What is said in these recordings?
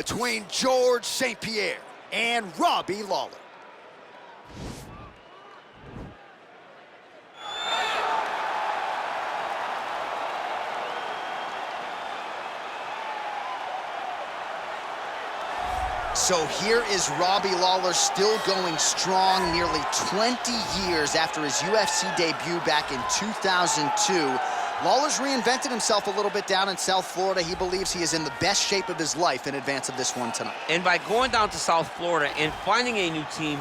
Between George St-Pierre and Robbie Lawler. So here is Robbie Lawler, still going strong nearly 20 years after his UFC debut back in 2002. Lawler's reinvented himself a little bit down in South Florida. He believes he is in the best shape of his life in advance of this one tonight. And by going down to South Florida and finding a new team,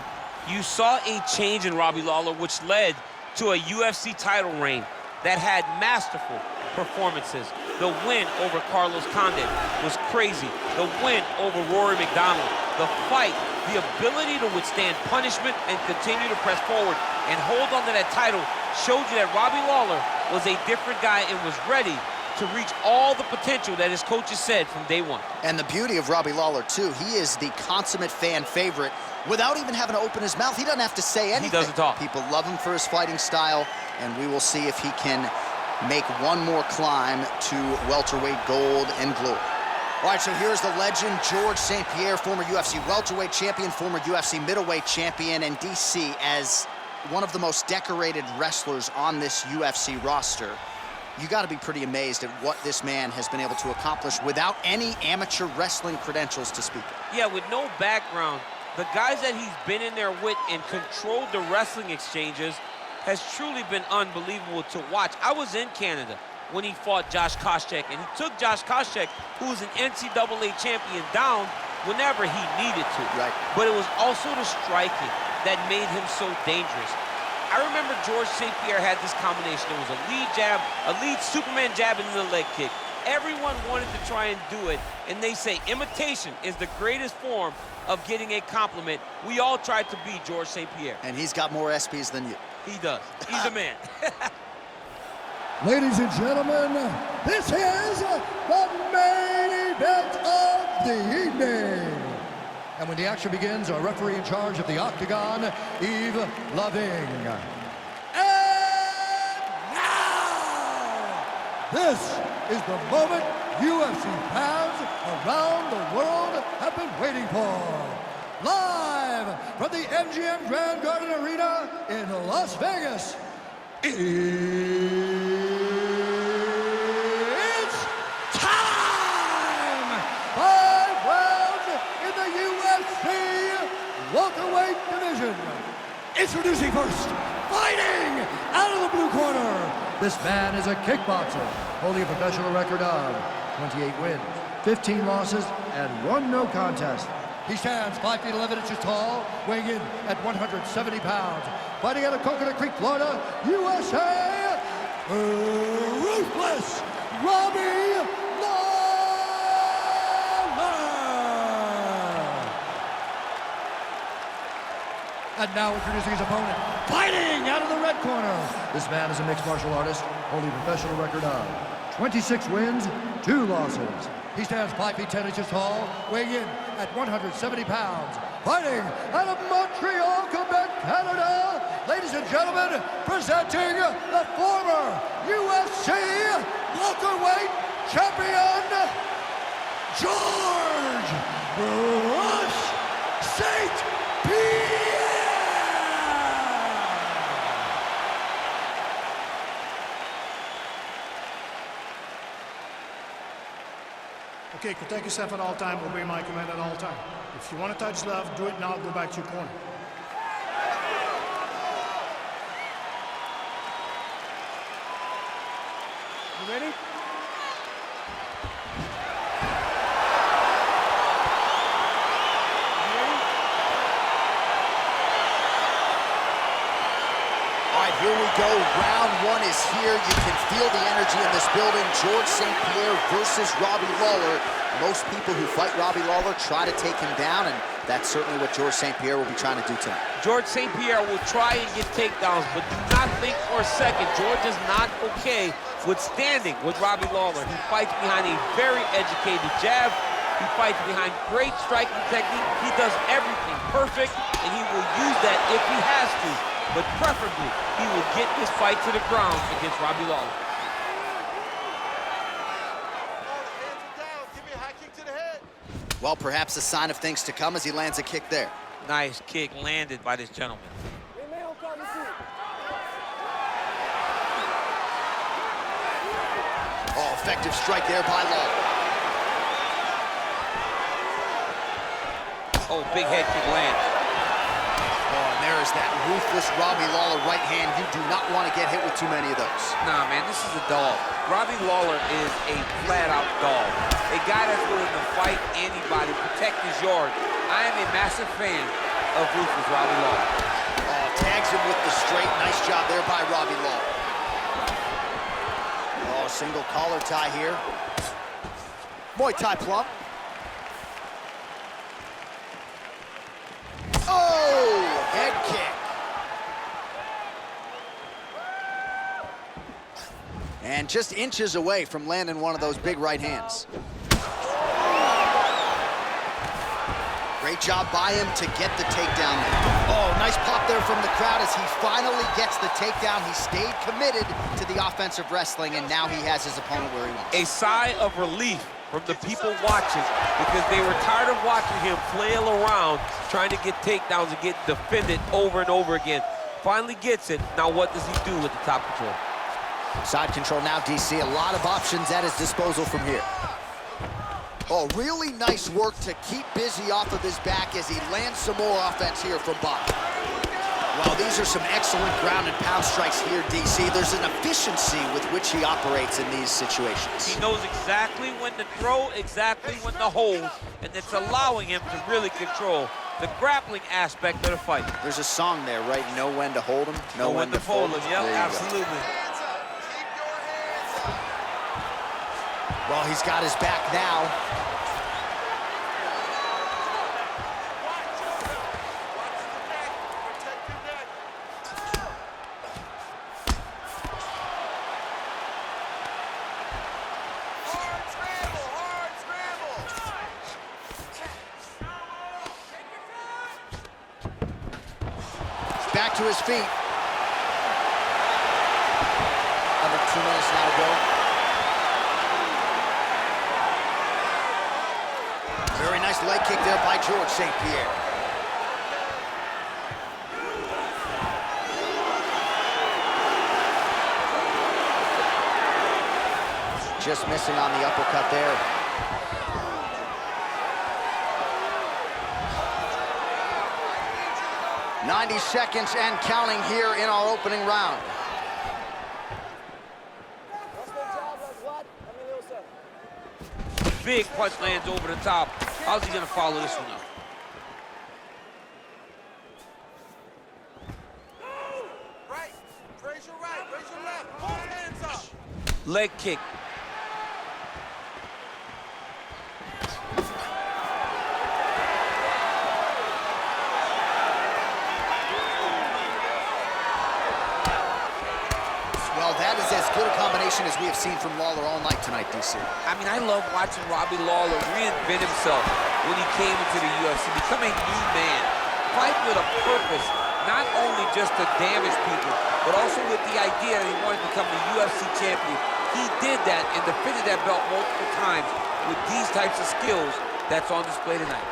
you saw a change in Robbie Lawler, which led to a UFC title reign that had masterful performances. The win over Carlos Condit was crazy. The win over Rory McDonald. The fight, the ability to withstand punishment and continue to press forward and hold on to that title showed you that Robbie Lawler was a different guy and was ready to reach all the potential that his coaches said from day one. And the beauty of Robbie Lawler, too, he is the consummate fan favorite without even having to open his mouth. He doesn't have to say anything. He doesn't talk. People love him for his fighting style, and we will see if he can make one more climb to welterweight gold and glory. All right, so here's the legend, George St-Pierre, former UFC welterweight champion, former UFC middleweight champion, and DC as one of the most decorated wrestlers on this UFC roster. You got to be pretty amazed at what this man has been able to accomplish without any amateur wrestling credentials to speak of. Yeah, with no background, the guys that he's been in there with and controlled the wrestling exchanges has truly been unbelievable to watch. I was in Canada when he fought Josh Koscheck, and he took Josh Koscheck, who was an NCAA champion, down whenever he needed to. Right. But it was also the striking that made him so dangerous. I remember George St-Pierre had this combination. It was a lead jab, a lead Superman jab, and then a leg kick. Everyone wanted to try and do it, and they say imitation is the greatest form of getting a compliment. We all tried to be George St-Pierre. And he's got more ESPYs than you. He does. He's a man. Ladies and gentlemen, this is the main event of the evening. And when the action begins, our referee in charge of the Octagon, Yves Loving. And now, this is the moment UFC fans around the world have been waiting for. Live from the MGM Grand Garden Arena in Las Vegas, it's time! 5 rounds in the UFC welterweight division. Introducing first, fighting out of the blue corner. This man is a kickboxer, holding a professional record of 28 wins, 15 losses, and 1 no contest. He stands 5 feet 11 inches tall, weighing in at 170 pounds. Fighting out of Coconut Creek, Florida, USA, ruthless Robbie Lawler. And now introducing his opponent, fighting out of the red corner. This man is a mixed martial artist, holding a professional record of 26 wins, 2 losses. He stands 5 feet 10 inches tall, weighing in at 170 pounds. Fighting out of Montreal, Quebec, Canada, ladies and gentlemen, presenting the former UFC welterweight champion, George Rush St-Pierre. Okay, protect yourself at all time, obey my command at all time. If you want to touch love, do it now, go back to your corner. You ready? Here we go, round 1 is here. You can feel the energy in this building. George St-Pierre versus Robbie Lawler. Most people who fight Robbie Lawler try to take him down, and that's certainly what George St-Pierre will be trying to do tonight. George St-Pierre will try and get takedowns, but do not think for a second George is not okay with standing with Robbie Lawler. He fights behind a very educated jab. He fights behind great striking technique. He does everything perfect, and he will use that if he has to. But preferably, he will get this fight to the ground against Robbie Lawler. Hands are down. Give me a high kick to the head. Well, perhaps a sign of things to come as he lands a kick there. Nice kick landed by this gentleman. Oh, effective strike there by Lawler. Oh, big head kick lands. Oh, and there is that ruthless Robbie Lawler right hand. You do not want to get hit with too many of those. Nah, man, this is a dog. Robbie Lawler is a flat-out dog. A guy that's willing to fight anybody, protect his yard. I am a massive fan of ruthless Robbie Lawler. Oh, tags him with the straight. Nice job there by Robbie Lawler. Oh, single collar tie here. Muay Thai plump. Oh, head kick. And just inches away from landing one of those big right hands. Great job by him to get the takedown there. Oh, nice pop there from the crowd as he finally gets the takedown. He stayed committed to the offensive wrestling, and now he has his opponent where he wants. A sigh of relief from the people watching because they were tired of watching him flail around trying to get takedowns and get defended over and over again. Finally gets it. Now what does he do with the top control? Side control now, DC. A lot of options at his disposal from here. Oh, really nice work to keep busy off of his back as he lands some more offense here from bottom. Well, these are some excellent ground and pound strikes here, DC. There's an efficiency with which he operates in these situations. He knows exactly when to throw, exactly when to hold, and it's allowing him to really control the grappling aspect of the fight. There's a song there, right? Know when to hold him, Know when to fold him. Yep, absolutely. Well, he's got his back now. Back to his feet. Under 2 minutes now to go. Very nice leg kick there by George St-Pierre. Just missing on the uppercut there. "90 seconds and counting here in our opening round. Big punch lands over the top. How's he gonna follow this one up? Right, raise your left, both hands up. Leg kick. Well, that is as good a combination as we have seen from Lawler all night tonight, DC. I mean, I love watching Robbie Lawler reinvent himself when he came into the UFC, become a new man, fight with a purpose, not only just to damage people, but also with the idea that he wanted to become the UFC champion. He did that and defended that belt multiple times with these types of skills that's on display tonight.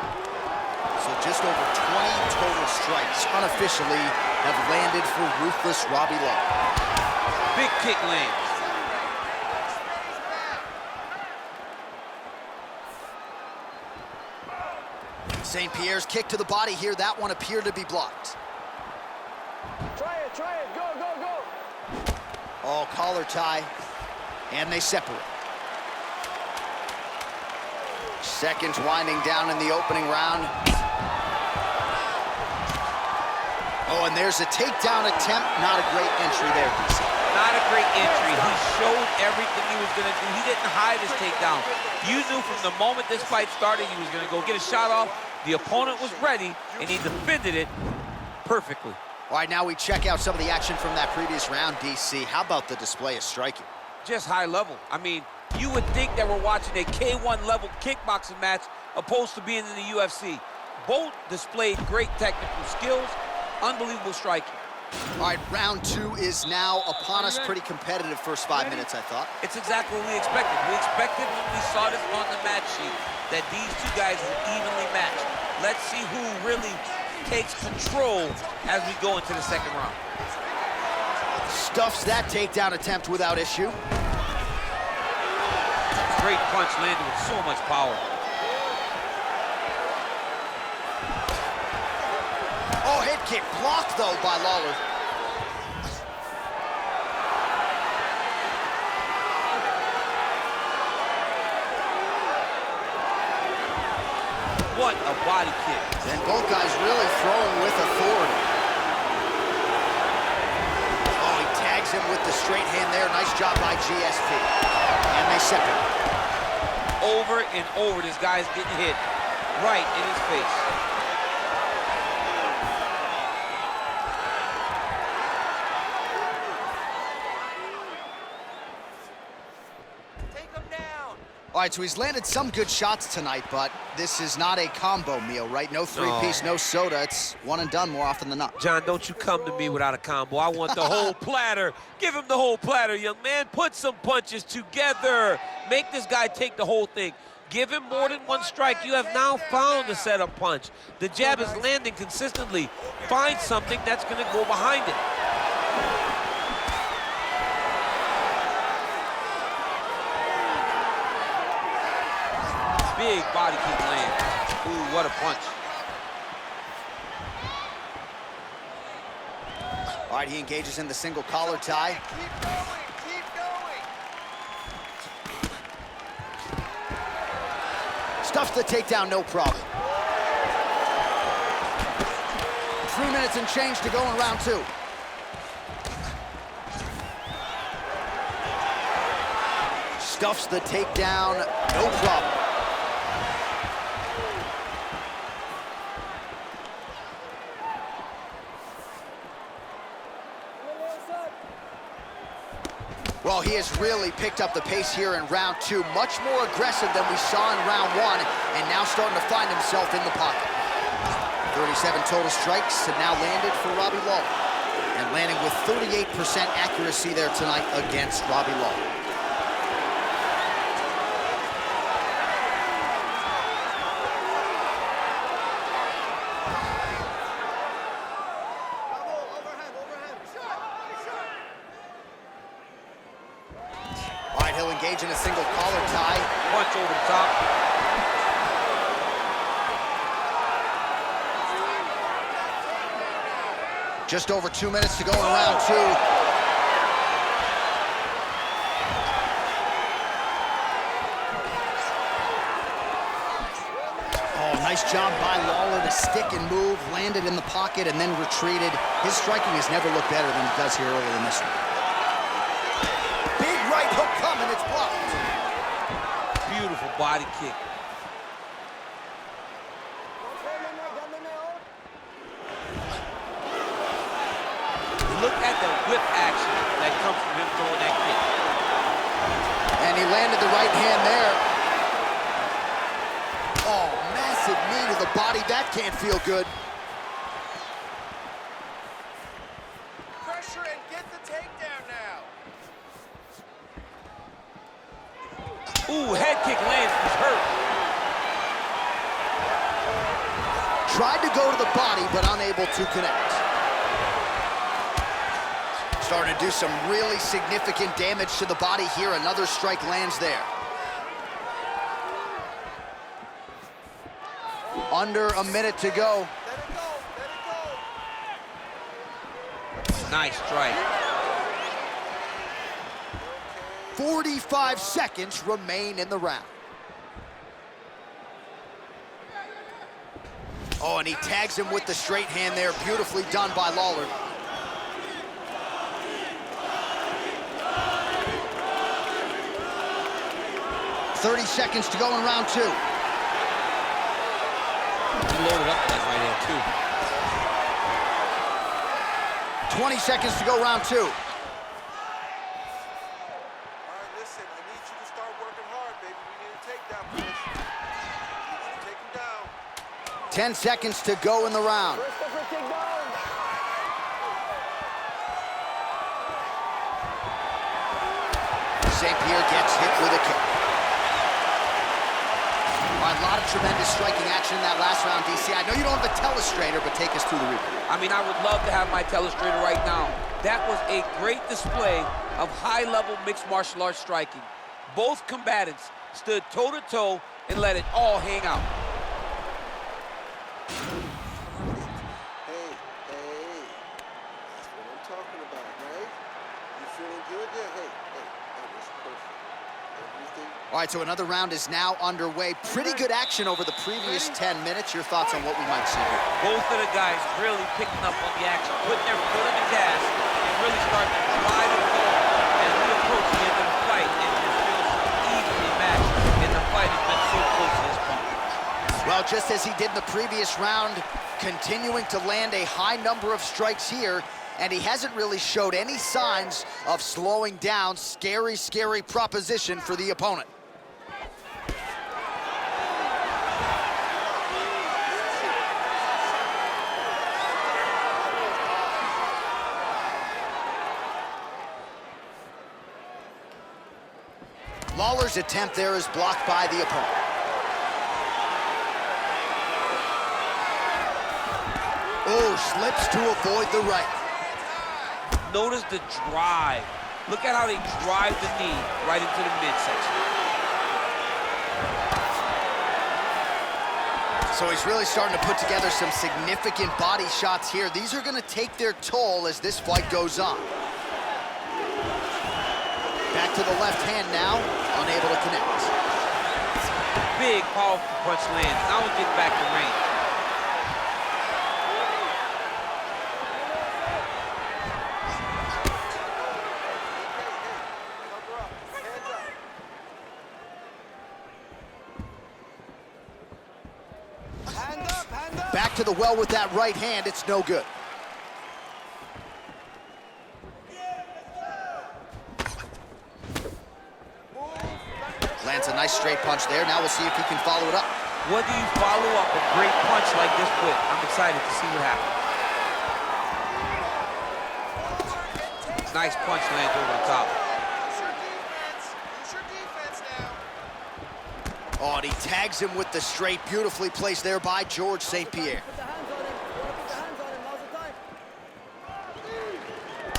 So just over 20 total strikes unofficially have landed for ruthless Robbie Lawler. Big kick lands. St-Pierre's kick to the body here. That one appeared to be blocked. Try it, go. Oh, collar tie, and they separate. Seconds winding down in the opening round. Oh, and there's a takedown attempt. Not a great entry there, DC. Not a great entry. He showed everything he was going to do. He didn't hide his takedown. You knew from the moment this fight started he was going to go get a shot off. The opponent was ready, and he defended it perfectly. All right, now we check out some of the action from that previous round, DC. How about the display of striking? Just high level. I mean, you would think that we're watching a K1 level kickboxing match opposed to being in the UFC. Both displayed great technical skills, unbelievable striking. All right, round two is now upon us. Pretty competitive first 5 minutes, I thought. It's exactly what we expected. We expected when we saw this on the match sheet. that these two guys are evenly matched. Let's see who really takes control as we go into the second round. Stuffs that takedown attempt without issue. Great punch landed with so much power. Oh, head kick blocked, though, by Lawler. What a body kick. And both guys really throwing with authority. Oh, he tags him with the straight hand there. Nice job by GSP. And they separate. Over and over, this guy's getting hit right in his face. Take him down. All right, so he's landed some good shots tonight, but this is not a combo meal, right? No three-piece, no soda. It's one and done more often than not. John, don't you come to me without a combo. I want the whole platter. Give him the whole platter, young man. Put some punches together. Make this guy take the whole thing. Give him more than one strike. You have now found a setup punch. The jab is landing consistently. Find something that's going to go behind it. Big body kick land. Ooh, what a punch. All right, he engages in the single collar tie. Keep going. Keep going. Stuffs the takedown, no problem. 3 minutes and change to go in round two. Stuffs the takedown, no problem. Well, he has really picked up the pace here in round two. Much more aggressive than we saw in round one, and now starting to find himself in the pocket. 37 total strikes have now landed for Robbie Lawler, and landing with 38% accuracy there tonight against Robbie Lawler. All right, he'll engage in a single collar tie. Punch over the top. Just over 2 minutes to go in round two. Oh, nice job by Lawler to stick and move, landed in the pocket, and then retreated. His striking has never looked better than it does here early in this one. Big right hook coming, it's blocked. Beautiful body kick. Look at the whip action that comes from him throwing that kick. And he landed the right hand there. Oh, massive knee to the body. That can't feel good. Pressure and get the takedown now. Ooh, head kick lands. He's hurt. Tried to go to the body, but unable to connect. Starting to do some really significant damage to the body here. Another strike lands there. Under a minute to go. Let it go. Let it go. Nice strike. 45 seconds remain in the round. Oh, and he tags him with the straight hand there. Beautifully done by Lawler. .30 seconds to go in round two. He loaded up with that right hand, too. 20 seconds to go round two. All right, listen, I need you to start working hard, baby. We need a takedown for this. I need you to take him down. 10 seconds to go in the round. St-Pierre gets hit with a kick. All All right, a lot of tremendous striking action in that last round, DC. I know you don't have a telestrator, but take us through the replay. I mean, I would love to have my telestrator right now. That was a great display of high-level mixed martial arts striking. Both combatants stood toe-to-toe and let it all hang out. Hey, that's what I'm talking about, right? You feeling good there? Hey, that was perfect. Everything. All right, so another round is now underway. Pretty good action over the previous 10 minutes. Your thoughts on what we might see here? Both of the guys really picking up on the action, putting their foot on the gas, and really starting to drive it home as we approach the end of the fight. And it feels so evenly matched, and the fight has been so close to this point. Well, just as he did in the previous round, continuing to land a high number of strikes here, and he hasn't really showed any signs of slowing down. Scary, scary proposition for the opponent. Lawler's attempt there is blocked by the opponent. Oh, slips to avoid the right. Notice the drive. Look at how they drive the knee right into the midsection. So he's really starting to put together some significant body shots here. These are going to take their toll as this fight goes on. Back to the left hand now, unable to connect. Big, powerful punch lands. Now we get back to range. Back to the well with that right hand, it's no good. Lands a nice straight punch there. Now we'll see if he can follow it up. What do you follow up a great punch like this with? I'm excited to see what happens. Nice punch lands over the top. Use your defense now. Oh, and he tags him with the straight. Beautifully placed there by George St-Pierre.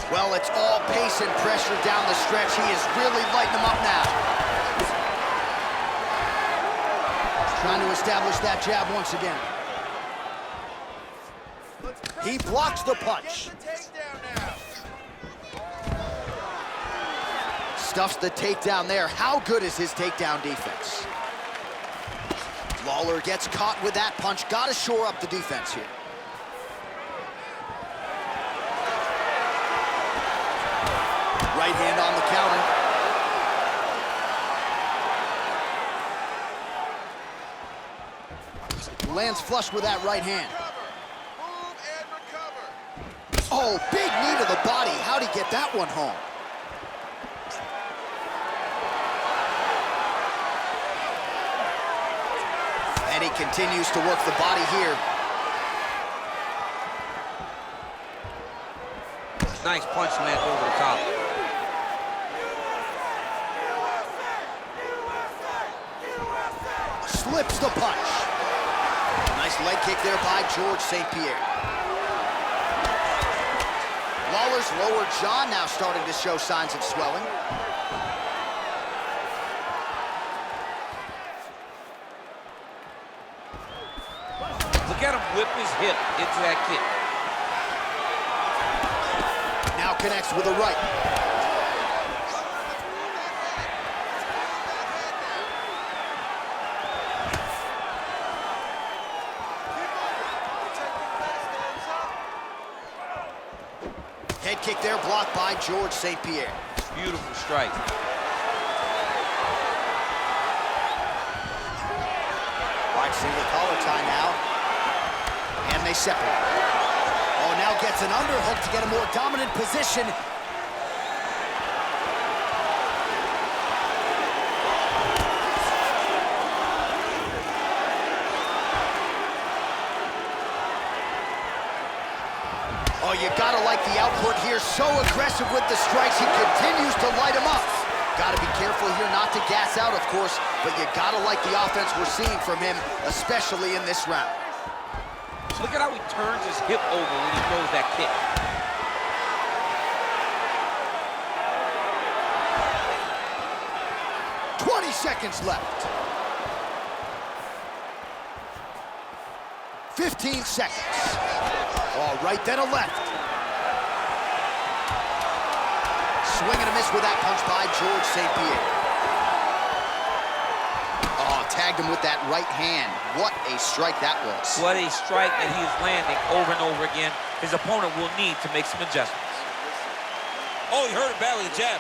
Well, it's all pace and pressure down the stretch. He is really lighting them up now. Trying to establish that jab once again. He blocks the punch. Stuffs the takedown there. How good is his takedown defense? Lawler gets caught with that punch. Got to shore up the defense here. Right hand on the counter. Lands flush with that right hand. Oh, big knee to the body. How'd he get that one home? And he continues to work the body here. Nice punch lands over the top. Slips the punch. Nice leg kick there by George St-Pierre. Lawler's lower jaw now starting to show signs of swelling. Look at him whip his hip into that kick. Now connects with a right. Head kick there, blocked by George St-Pierre. Beautiful strike. Wide single collar tie now. And they separate. Oh, now gets an underhook to get a more dominant position. Oh, you gotta like the output here. So aggressive with the strikes. He continues to light him up. got to be careful here not to gas out, of course, but you got to like the offense we're seeing from him, especially in this round. Look at how he turns his hip over when he throws that kick. Seconds left. 15 seconds. All right, then a left. Swing and a miss with that punch by George St-Pierre. Oh, tagged him with that right hand. What a strike that was. What a strike that he is landing over and over again. His opponent will need to make some adjustments. Oh, he hurt it badly, the jab.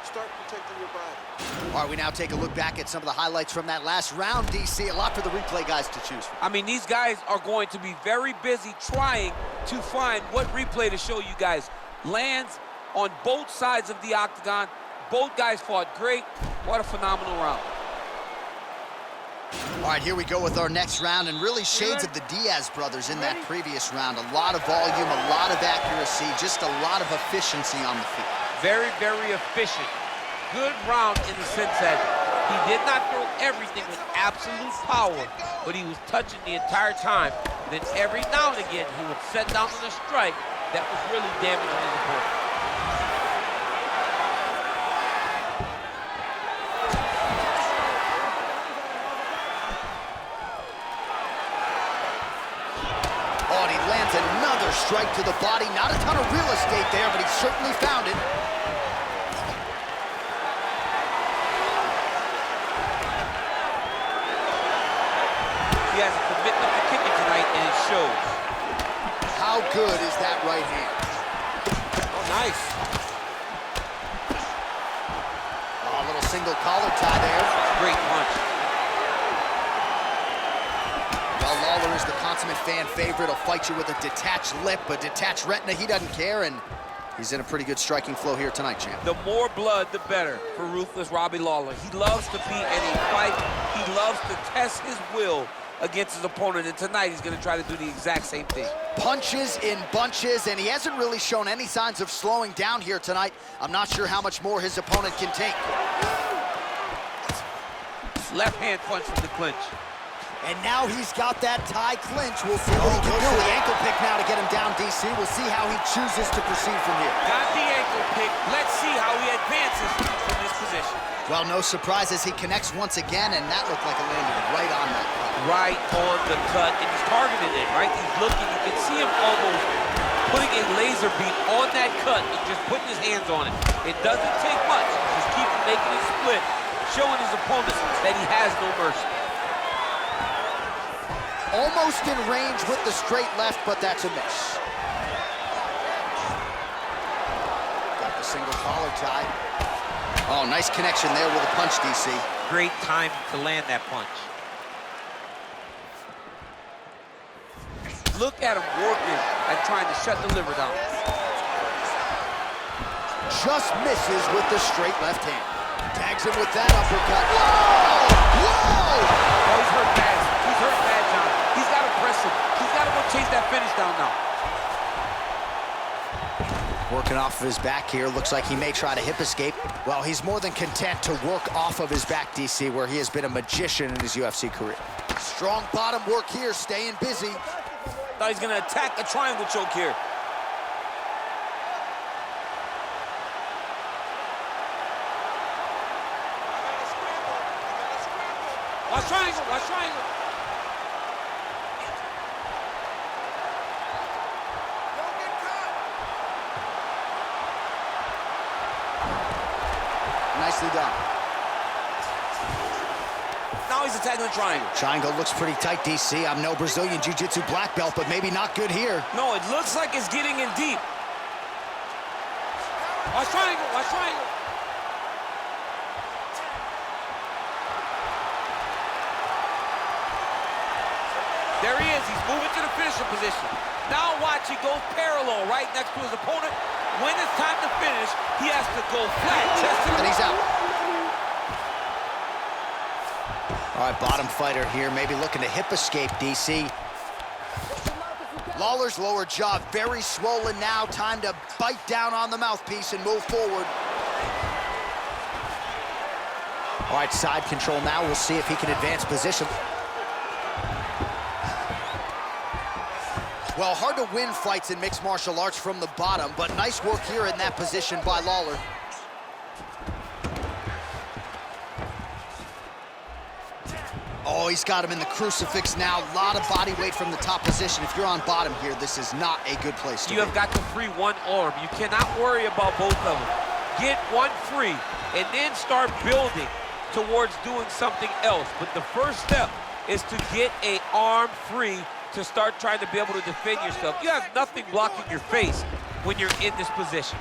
Start protecting your body. All right, we now take a look back at some of the highlights from that last round, DC. A lot for the replay guys to choose from. I mean, these guys are going to be very busy trying to find what replay to show you guys. Lands on both sides of the octagon. Both guys fought great. What a phenomenal round. All right, here we go with our next round, and really shades of the Diaz brothers in that previous round. A lot of volume, a lot of accuracy, just a lot of efficiency on the field. Very, very efficient. Good round in the sense that he did not throw everything with absolute power, but he was touching the entire time. Then every now and again, he would set down on a strike that was really damaging his opponent. Oh, and he lands another strike to the body. Not a ton of real estate there, but he certainly found it. He has a commitment to kicking tonight, and it shows. How good is that right hand? Oh, nice. Oh, a little single collar tie there. Great punch. Well, Lawler is the consummate fan favorite. He'll fight you with a detached lip, a detached retina. He doesn't care, and he's in a pretty good striking flow here tonight, champ. The more blood, the better for ruthless Robbie Lawler. He loves to be in a fight. He loves to test his will against his opponent, and tonight he's going to try to do the exact same thing. Punches in bunches, and he hasn't really shown any signs of slowing down here tonight. I'm not sure how much more his opponent can take. Left hand punch from the clinch. And now he's got that tie clinch. We'll see what he can do. The ankle pick now to get him down, DC. We'll see how he chooses to proceed from here. Got the ankle pick. Let's see how he advances from this position. Well, no surprises. He connects once again, and that looked like it landed right on that cut. Right on the cut, and he's targeting it, right? He's looking. You can see him almost putting a laser beam on that cut and just putting his hands on it. It doesn't take much. Just keep making it split, showing his opponent that he has no mercy. Almost in range with the straight left, but that's a miss. Got the single collar tie. Oh, nice connection there with a punch, DC. Great time to land that punch. Look at him working at trying to shut the liver down. Just misses with the straight left hand. Tags him with that uppercut. Whoa! Whoa! Oh, he's hurt bad. He's hurt bad, John. He's got to press him. He's got to go chase that finish down now. Working off of his back here. Looks like he may try to hip escape. Well, he's more than content to work off of his back, DC, where he has been a magician in his UFC career. Strong bottom work here, staying busy. Thought he's going to attack a triangle choke here. Watch triangle, watch triangle. Don't get caught. Nicely done. Now he's attacking the triangle. Triangle looks pretty tight, DC. I'm no Brazilian Jiu-Jitsu black belt, but maybe not good here. No, it looks like it's getting in deep. Watch triangle, watch triangle. There he is, he's moving to the finisher position. Now watch, he goes parallel right next to his opponent. When it's time to finish, he has to go flat, chest to the... And he's out. All right, bottom fighter here, maybe looking to hip escape, DC. Lawler's lower jaw very swollen now. Time to bite down on the mouthpiece and move forward. All right, side control now. We'll see if he can advance position. Well, hard to win fights in mixed martial arts from the bottom, but nice work here in that position by Lawler. Oh, he's got him in the crucifix now. A lot of body weight from the top position. If you're on bottom here, this is not a good place to be. You have got to free one arm. You cannot worry about both of them. Get one free and then start building towards doing something else. But the first step is to get an arm free to start trying to be able to defend yourself. You have nothing blocking your face when you're in this position.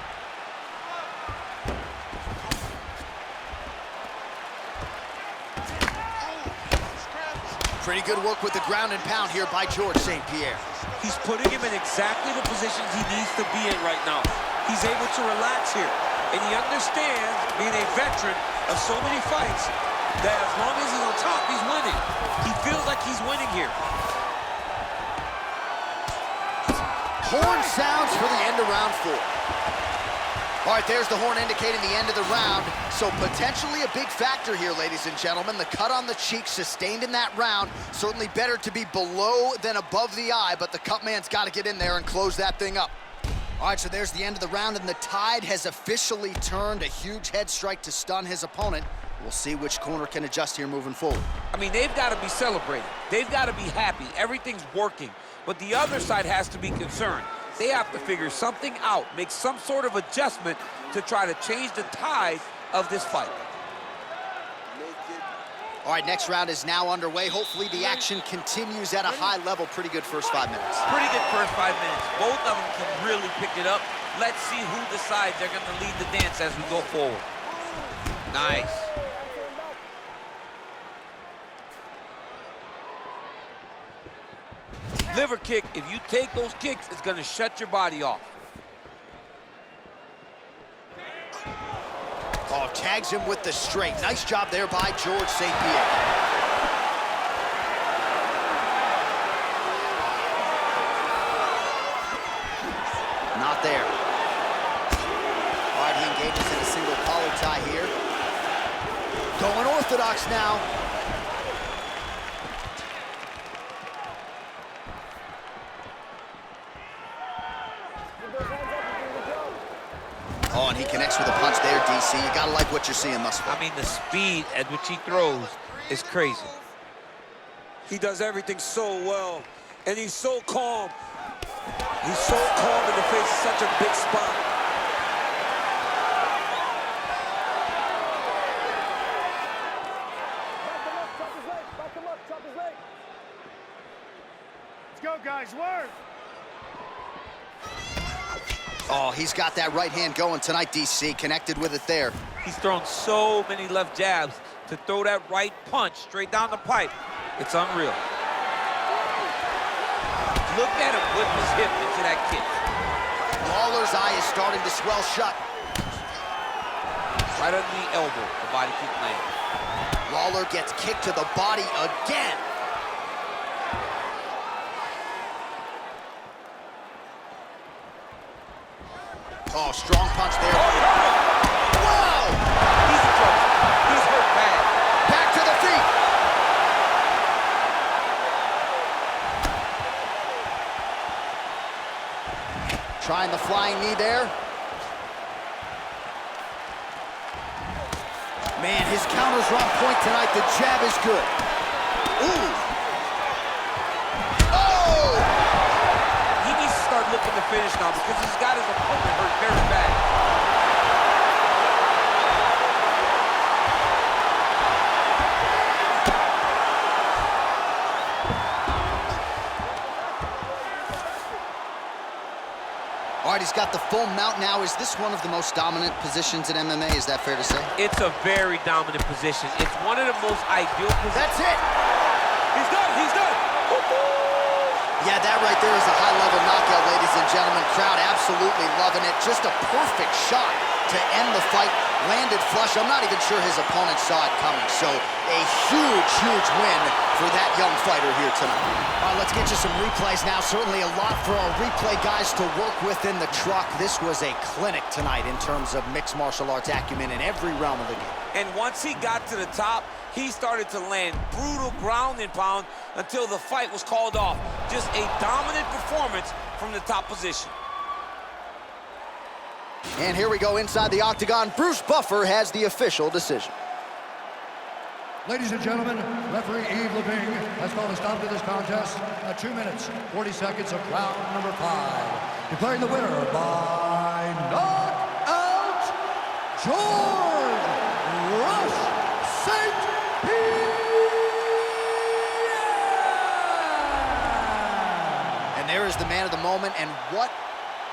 Pretty good work with the ground and pound here by George St-Pierre. He's putting him in exactly the positions he needs to be in right now. He's able to relax here, and he understands, being a veteran of so many fights, that as long as he's on top, he's winning. He feels like he's winning here. Horn sounds for the end of round 4. All right, there's the horn indicating the end of the round. So potentially a big factor here, ladies and gentlemen. The cut on the cheek sustained in that round. Certainly better to be below than above the eye, but the cut man's got to get in there and close that thing up. All right, so there's the end of the round, and the tide has officially turned. A huge head strike to stun his opponent. We'll see which corner can adjust here moving forward. I mean, they've got to be celebrating. They've got to be happy. Everything's working. But the other side has to be concerned. They have to figure something out, make some sort of adjustment to try to change the tide of this fight. All right, next round is now underway. Hopefully the action continues at a high level. Pretty good first 5 minutes. Pretty good first 5 minutes. Both of them can really pick it up. Let's see who decides they're going to lead the dance as we go forward. Nice. Liver kick, if you take those kicks, it's going to shut your body off. Oh, tags him with the straight. Nice job there by George St-Pierre. Not there. All right, he engages in a single collar tie here. Going orthodox now. Oh, and he connects with a punch there, DC. You gotta like what you're seeing thus far. I mean, the speed at which he throws is crazy. He does everything so well, and he's so calm. He's so calm in the face of such a big spot. Let's go, guys, work! Oh, he's got that right hand going tonight, DC. Connected with it there. He's thrown so many left jabs to throw that right punch straight down the pipe. It's unreal. Look at him whip his hip into that kick. Lawler's eye is starting to swell shut. Right under the elbow, the body kick lands. Lawler gets kicked to the body again. Oh, strong punch there. Whoa! He's in trouble. He's hurt bad. Back to the feet. Trying the flying knee there. Man, his counters are on point tonight. The jab is good. Ooh. Oh! He needs to start looking to finish now because he's got his opponent hurt very bad. All right, he's got the full mount now. Is this one of the most dominant positions in MMA? Is that fair to say? It's a very dominant position. It's one of the most ideal positions. That's it. He's done, he's done. Yeah, that right there is a high-level knockout, ladies and gentlemen. Crowd absolutely loving it. Just a perfect shot to end the fight, landed flush. I'm not even sure his opponent saw it coming. So a huge, huge win for that young fighter here tonight. All right, let's get you some replays now. Certainly a lot for our replay guys to work with in the truck. This was a clinic tonight in terms of mixed martial arts acumen in every realm of the game. And once he got to the top, he started to land brutal ground and pound until the fight was called off. Just a dominant performance from the top position. And here we go inside the octagon. Bruce Buffer has the official decision. Ladies and gentlemen, referee Yves Levine has called a stop to this contest at 2 minutes, 40 seconds of round number 5. Declaring the winner by knockout, George Rush St-Pierre! And there is the man of the moment, and what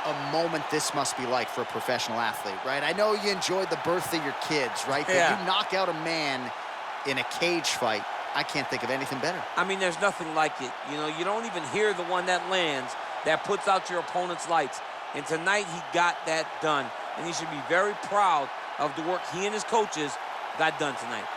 a moment this must be like for a professional athlete, right? I know you enjoyed the birth of your kids, right? But you knock out a man in a cage fight. I can't think of anything better. I mean, there's nothing like it. You know, you don't even hear the one that lands, that puts out your opponent's lights. And tonight, he got that done. And he should be very proud of the work he and his coaches got done tonight.